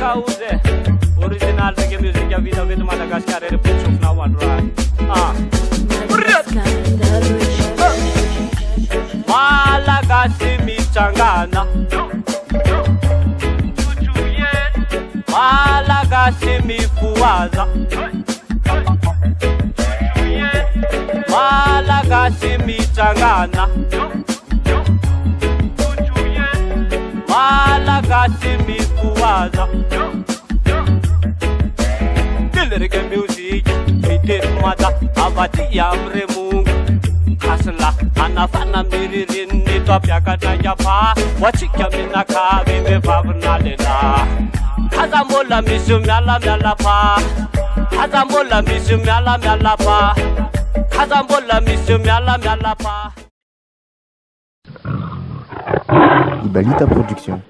Kauze original reggae music ya vida with Madagascar and put you now one right. Malagasy mitsangana, Malagasy mifuaza, Malagasy mitsangana, Malagasy mifuaza. Reggae music, mitery mata avaty am Remongo. Kasla anafana miririn nito apiakatra njapa watsika minakavy vehivavina lela. Hazamola misy miala miala pa, hazamola misy miala miala pa, hazamola misy miala miala pa. Ibalita production.